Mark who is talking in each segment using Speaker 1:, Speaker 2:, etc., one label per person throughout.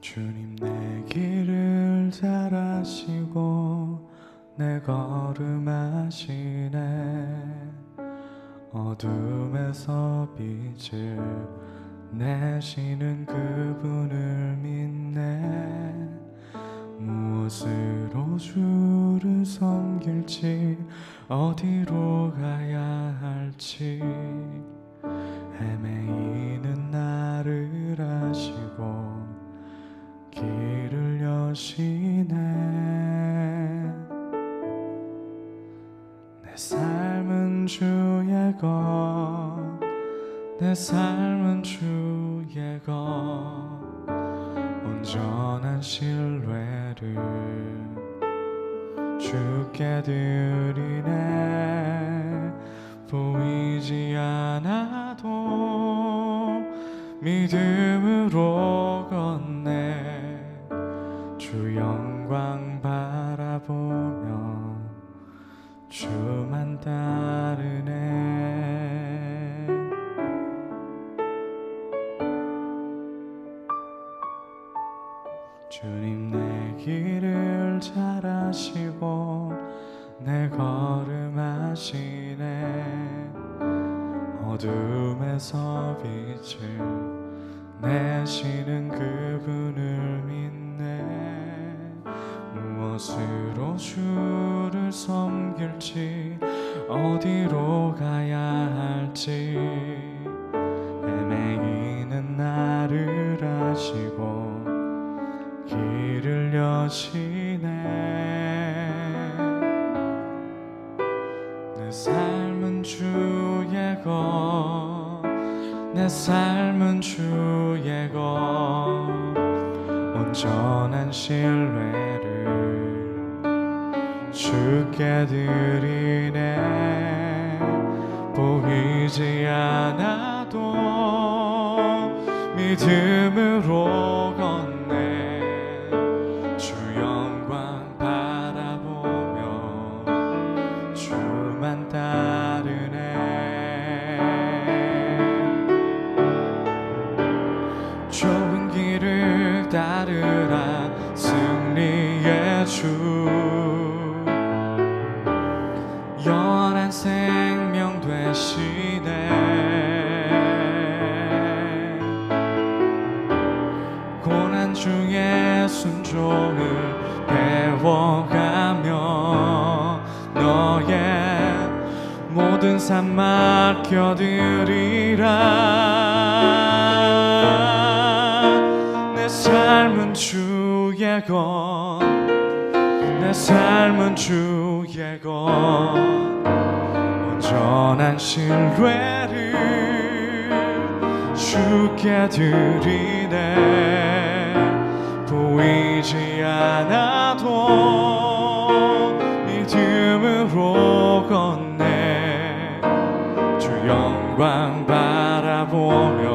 Speaker 1: 주님 내 길을 잘 아시고 내 걸음 아시네. 어둠에서 빛을 내시는 그분을 믿네. 무엇으로 주를 섬길지 어디로 가야 할지 헤매이는 나를 아시고 길을 여시네. 내 삶은 주의 것, 내 삶은 주의 것, 온전한 신뢰를 주께 드리네. 보이지 않아도 믿음으로 걷네. 주 영광 바라보며 주만 따르네. 주님 내 길을 잘 아시고 내 걸음 아시네. 어둠에서 빛을 내시는 그분을 믿네. 무엇으로 주를 섬길지 어디로 가야 할지 헤매이는 나를 아시고 길을 여시네. 내 삶은 주의 것, 내 삶은 주의 것, 온전한 신뢰를 주께 드리네. 보이지 않아도 믿음으로 걷네. 주 영광 바라보며 주만 따르네. 좁은 길을 따르라 승리의 주. 영원한 생명 되시네. 고난 중에 순종을 배워가며 너의 모든 삶 맡겨드리라. 내 삶은 주의 것, 내 삶은 주의 것, 온전한 신뢰를 주께 드리네. 보이지 않아도 믿음으로 걷네. 주 영광 바라보며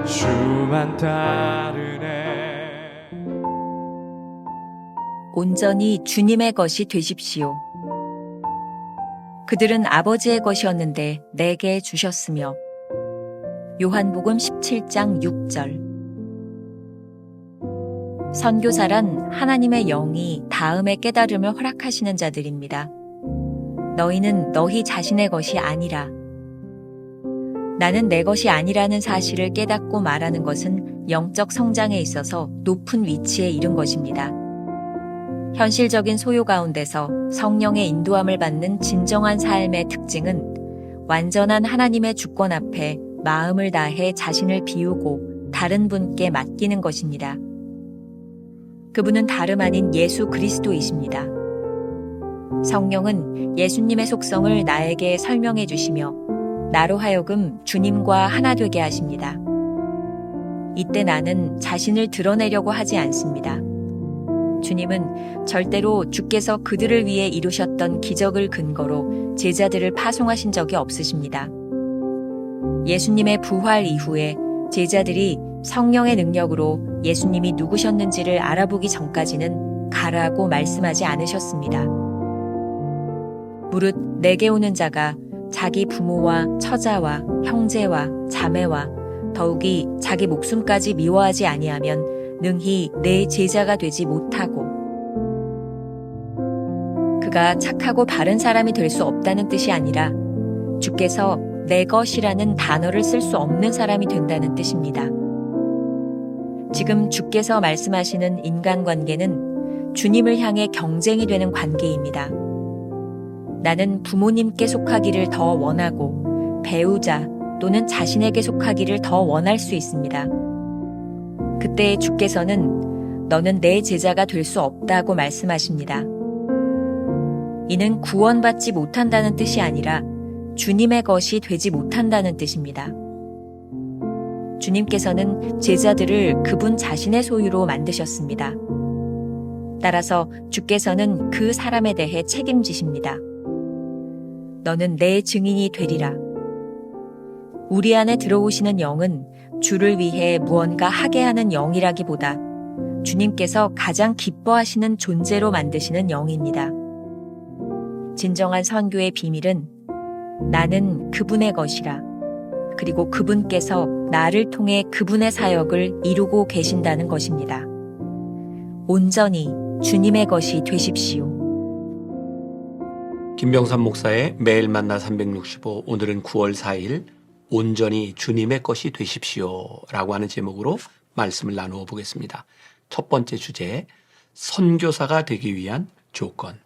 Speaker 1: 주만 따르네.
Speaker 2: 온전히 주님의 것이 되십시오. 그들은 아버지의 것이었는데 내게 주셨으며. 요한복음 17장 6절. 선교사란 하나님의 영이 다음의 깨달음을 허락하시는 자들입니다. 너희는 너희 자신의 것이 아니라. 나는 내 것이 아니라는 사실을 깨닫고 말하는 것은 영적 성장에 있어서 높은 위치에 이른 것입니다. 현실적인 소요 가운데서 성령의 인도함을 받는 진정한 삶의 특징은 완전한 하나님의 주권 앞에 마음을 다해 자신을 비우고 다른 분께 맡기는 것입니다. 그분은 다름 아닌 예수 그리스도이십니다. 성령은 예수님의 속성을 나에게 설명해 주시며 나로 하여금 주님과 하나 되게 하십니다. 이때 나는 자신을 드러내려고 하지 않습니다. 주님은 절대로 주께서 그들을 위해 이루셨던 기적을 근거로 제자들을 파송하신 적이 없으십니다. 예수님의 부활 이후에 제자들이 성령의 능력으로 예수님이 누구셨는지를 알아보기 전까지는 가라고 말씀하지 않으셨습니다. 무릇 내게 오는 자가 자기 부모와 처자와 형제와 자매와 더욱이 자기 목숨까지 미워하지 아니하면 능히 내 제자가 되지 못하고 그가 착하고 바른 사람이 될 수 없다는 뜻이 아니라 주께서 내 것이라는 단어를 쓸 수 없는 사람이 된다는 뜻입니다. 지금 주께서 말씀하시는 인간관계는 주님을 향해 경쟁이 되는 관계입니다. 나는 부모님께 속하기를 더 원하고 배우자 또는 자신에게 속하기를 더 원할 수 있습니다. 그때 주께서는 너는 내 제자가 될 수 없다고 말씀하십니다. 이는 구원받지 못한다는 뜻이 아니라 주님의 것이 되지 못한다는 뜻입니다. 주님께서는 제자들을 그분 자신의 소유로 만드셨습니다. 따라서 주께서는 그 사람에 대해 책임지십니다. 너는 내 증인이 되리라. 우리 안에 들어오시는 영은 주를 위해 무언가 하게 하는 영이라기보다 주님께서 가장 기뻐하시는 존재로 만드시는 영입니다. 진정한 선교의 비밀은 나는 그분의 것이라, 그리고 그분께서 나를 통해 그분의 사역을 이루고 계신다는 것입니다. 온전히 주님의 것이 되십시오.
Speaker 3: 김병삼 목사의 매일 만나 365, 오늘은 9월 4일 온전히 주님의 것이 되십시오 라고 하는 제목으로 말씀을 나누어 보겠습니다. 첫 번째 주제, 선교사가 되기 위한 조건.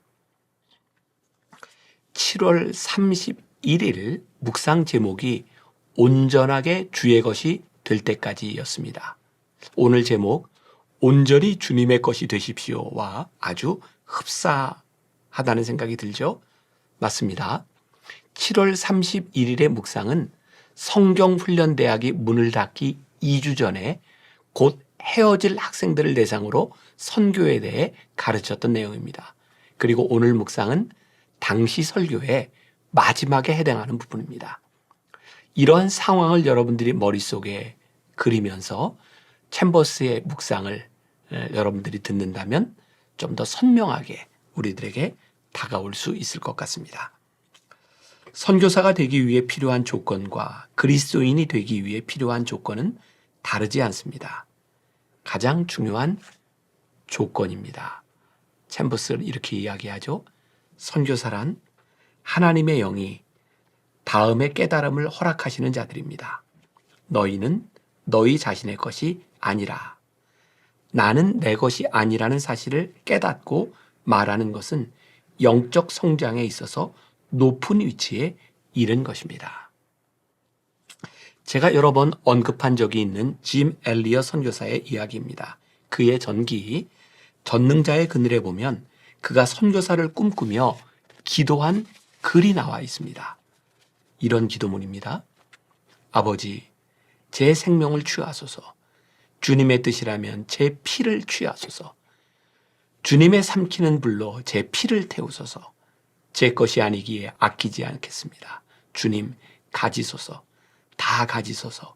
Speaker 3: 7월 31일 묵상 제목이 온전하게 주의 것이 될 때까지였습니다. 오늘 제목 온전히 주님의 것이 되십시오와 아주 흡사하다는 생각이 들죠? 맞습니다. 7월 31일의 묵상은 성경훈련대학이 문을 닫기 2주 전에 곧 헤어질 학생들을 대상으로 선교에 대해 가르쳤던 내용입니다. 그리고 오늘 묵상은 당시 설교의 마지막에 해당하는 부분입니다. 이러한 상황을 여러분들이 머릿속에 그리면서 챔버스의 묵상을 여러분들이 듣는다면 좀 더 선명하게 우리들에게 다가올 수 있을 것 같습니다. 선교사가 되기 위해 필요한 조건과 그리스도인이 되기 위해 필요한 조건은 다르지 않습니다. 가장 중요한 조건입니다. 챔버스는 이렇게 이야기하죠. 선교사란 하나님의 영이 다음의 깨달음을 허락하시는 자들입니다. 너희는 너희 자신의 것이 아니라. 나는 내 것이 아니라는 사실을 깨닫고 말하는 것은 영적 성장에 있어서 높은 위치에 이른 것입니다. 제가 여러 번 언급한 적이 있는 짐 엘리어 선교사의 이야기입니다. 그의 전기, 전능자의 그늘에 보면 그가 선교사를 꿈꾸며 기도한 글이 나와 있습니다. 이런 기도문입니다. 아버지, 제 생명을 취하소서. 주님의 뜻이라면 제 피를 취하소서. 주님의 삼키는 불로 제 피를 태우소서. 제 것이 아니기에 아끼지 않겠습니다. 주님, 가지소서. 다 가지소서.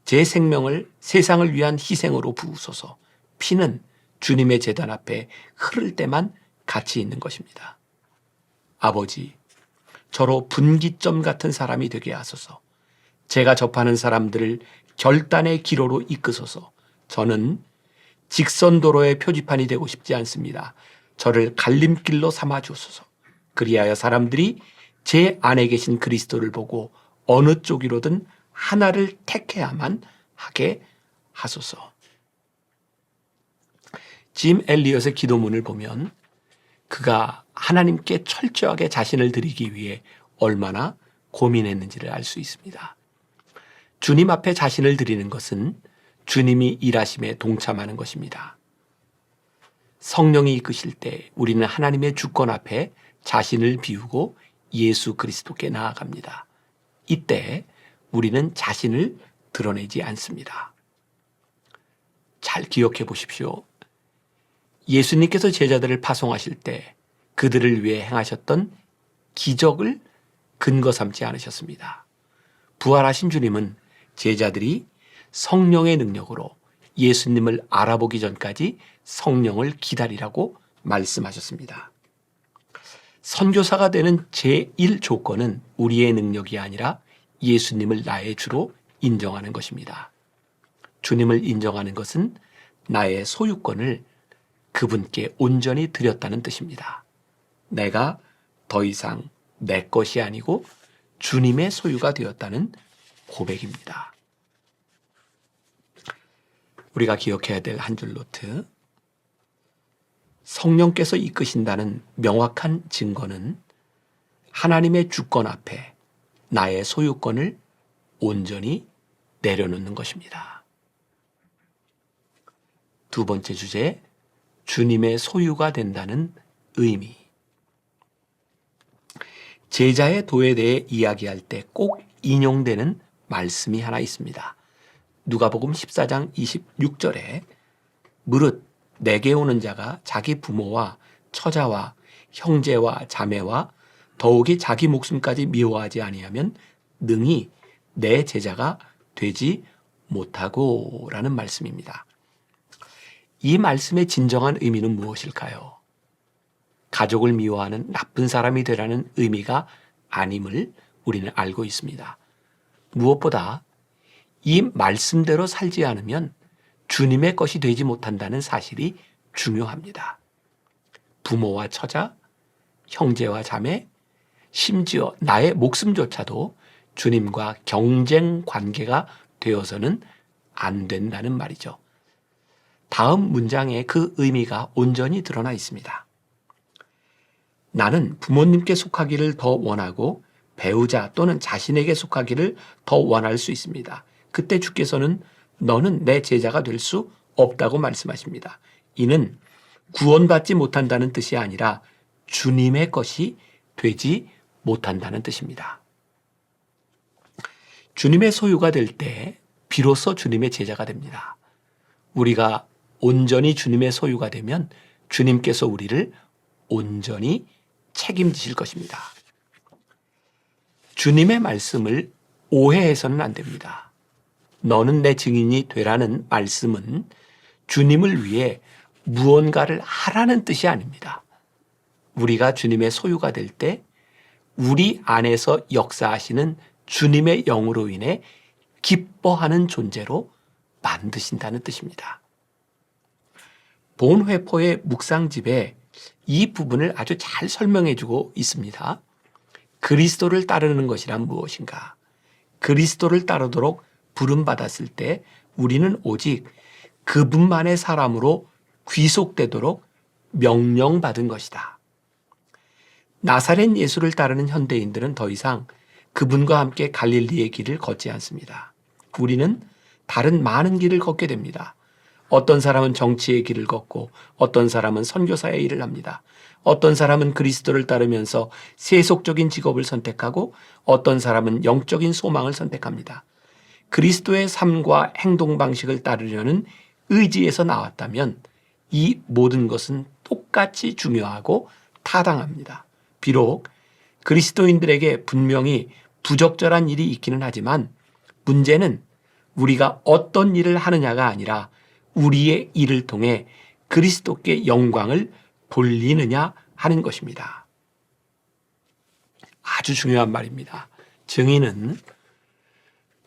Speaker 3: 제 생명을 세상을 위한 희생으로 부으소서. 피는 주님의 제단 앞에 흐를 때만 가치 있는 것입니다. 아버지, 저로 분기점 같은 사람이 되게 하소서. 제가 접하는 사람들을 결단의 기로로 이끄소서. 저는 직선도로의 표지판이 되고 싶지 않습니다. 저를 갈림길로 삼아주소서. 그리하여 사람들이 제 안에 계신 그리스도를 보고 어느 쪽이로든 하나를 택해야만 하게 하소서. 짐 엘리엇의 기도문을 보면 그가 하나님께 철저하게 자신을 드리기 위해 얼마나 고민했는지를 알 수 있습니다. 주님 앞에 자신을 드리는 것은 주님이 일하심에 동참하는 것입니다. 성령이 이끄실 때 우리는 하나님의 주권 앞에 자신을 비우고 예수 그리스도께 나아갑니다. 이때 우리는 자신을 드러내지 않습니다. 잘 기억해 보십시오. 예수님께서 제자들을 파송하실 때 그들을 위해 행하셨던 기적을 근거 삼지 않으셨습니다. 부활하신 주님은 제자들이 성령의 능력으로 예수님을 알아보기 전까지 성령을 기다리라고 말씀하셨습니다. 선교사가 되는 제1 조건은 우리의 능력이 아니라 예수님을 나의 주로 인정하는 것입니다. 주님을 인정하는 것은 나의 소유권을 그분께 온전히 드렸다는 뜻입니다. 내가 더 이상 내 것이 아니고 주님의 소유가 되었다는 고백입니다. 우리가 기억해야 될 한 줄 노트. 성령께서 이끄신다는 명확한 증거는 하나님의 주권 앞에 나의 소유권을 온전히 내려놓는 것입니다. 두 번째 주제, 주님의 소유가 된다는 의미. 제자의 도에 대해 이야기할 때 꼭 인용되는 말씀이 하나 있습니다. 누가복음 14장 26절에 무릇 내게 오는 자가 자기 부모와 처자와 형제와 자매와 더욱이 자기 목숨까지 미워하지 아니하면 능히 내 제자가 되지 못하고 라는 말씀입니다. 이 말씀의 진정한 의미는 무엇일까요? 가족을 미워하는 나쁜 사람이 되라는 의미가 아님을 우리는 알고 있습니다. 무엇보다 이 말씀대로 살지 않으면 주님의 것이 되지 못한다는 사실이 중요합니다. 부모와 처자, 형제와 자매, 심지어 나의 목숨조차도 주님과 경쟁 관계가 되어서는 안 된다는 말이죠. 다음 문장에 그 의미가 온전히 드러나 있습니다. 나는 부모님께 속하기를 더 원하고 배우자 또는 자신에게 속하기를 더 원할 수 있습니다. 그때 주께서는 너는 내 제자가 될 수 없다고 말씀하십니다. 이는 구원받지 못한다는 뜻이 아니라 주님의 것이 되지 못한다는 뜻입니다. 주님의 소유가 될 때 비로소 주님의 제자가 됩니다. 우리가 온전히 주님의 소유가 되면 주님께서 우리를 온전히 책임지실 것입니다. 주님의 말씀을 오해해서는 안 됩니다. 너는 내 증인이 되라는 말씀은 주님을 위해 무언가를 하라는 뜻이 아닙니다. 우리가 주님의 소유가 될 때 우리 안에서 역사하시는 주님의 영으로 인해 기뻐하는 존재로 만드신다는 뜻입니다. 본회포의 묵상집에 이 부분을 아주 잘 설명해 주고 있습니다. 그리스도를 따르는 것이란 무엇인가? 그리스도를 따르도록 부름받았을 때 우리는 오직 그분만의 사람으로 귀속되도록 명령받은 것이다. 나사렛 예수를 따르는 현대인들은 더 이상 그분과 함께 갈릴리의 길을 걷지 않습니다. 우리는 다른 많은 길을 걷게 됩니다. 어떤 사람은 정치의 길을 걷고 어떤 사람은 선교사의 일을 합니다. 어떤 사람은 그리스도를 따르면서 세속적인 직업을 선택하고 어떤 사람은 영적인 소망을 선택합니다. 그리스도의 삶과 행동 방식을 따르려는 의지에서 나왔다면 이 모든 것은 똑같이 중요하고 타당합니다. 비록 그리스도인들에게 분명히 부적절한 일이 있기는 하지만 문제는 우리가 어떤 일을 하느냐가 아니라 우리의 일을 통해 그리스도께 영광을 돌리느냐 하는 것입니다. 아주 중요한 말입니다. 증인은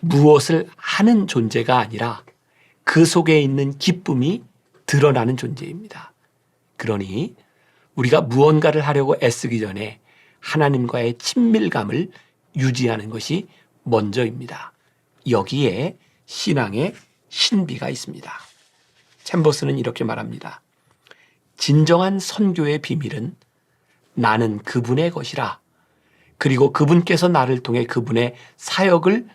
Speaker 3: 무엇을 하는 존재가 아니라 그 속에 있는 기쁨이 드러나는 존재입니다. 그러니 우리가 무언가를 하려고 애쓰기 전에 하나님과의 친밀감을 유지하는 것이 먼저입니다. 여기에 신앙의 신비가 있습니다. 챔버스는 이렇게 말합니다. 진정한 선교의 비밀은 나는 그분의 것이라, 그리고 그분께서 나를 통해 그분의 사역을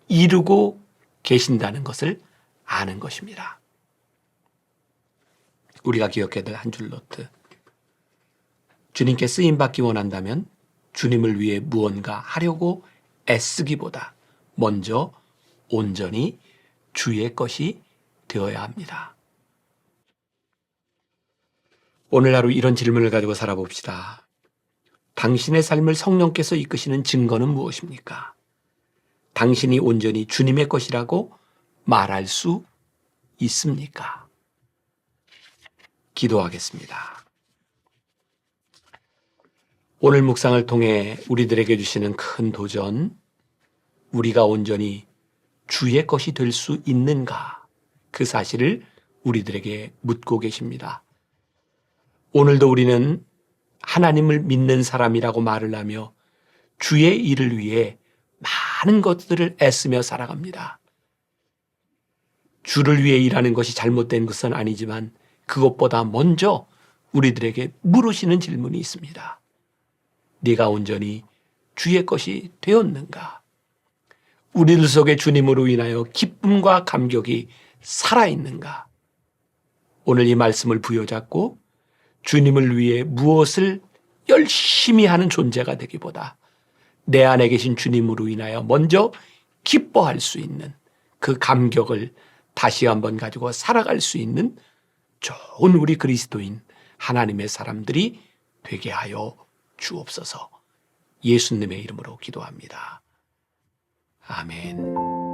Speaker 3: 이루고 계신다는 것을 아는 것입니다. 우리가 기억해야 될 한 줄 노트. 주님께 쓰임받기 원한다면 주님을 위해 무언가 하려고 애쓰기보다 먼저 온전히 주의 것이 되어야 합니다. 오늘 하루 이런 질문을 가지고 살아봅시다. 당신의 삶을 성령께서 이끄시는 증거는 무엇입니까? 당신이 온전히 주님의 것이라고 말할 수 있습니까? 기도하겠습니다. 오늘 묵상을 통해 우리들에게 주시는 큰 도전, 우리가 온전히 주의 것이 될 수 있는가? 그 사실을 우리들에게 묻고 계십니다. 오늘도 우리는 하나님을 믿는 사람이라고 말을 하며 주의 일을 위해 많은 것들을 애쓰며 살아갑니다. 주를 위해 일하는 것이 잘못된 것은 아니지만 그것보다 먼저 우리들에게 물으시는 질문이 있습니다. 네가 온전히 주의 것이 되었는가? 우리들 속에 주님으로 인하여 기쁨과 감격이 살아있는가? 오늘 이 말씀을 부여잡고 주님을 위해 무엇을 열심히 하는 존재가 되기보다 내 안에 계신 주님으로 인하여 먼저 기뻐할 수 있는 그 감격을 다시 한번 가지고 살아갈 수 있는 좋은 우리 그리스도인 하나님의 사람들이 되게 하여 주옵소서. 예수님의 이름으로 기도합니다. 아멘.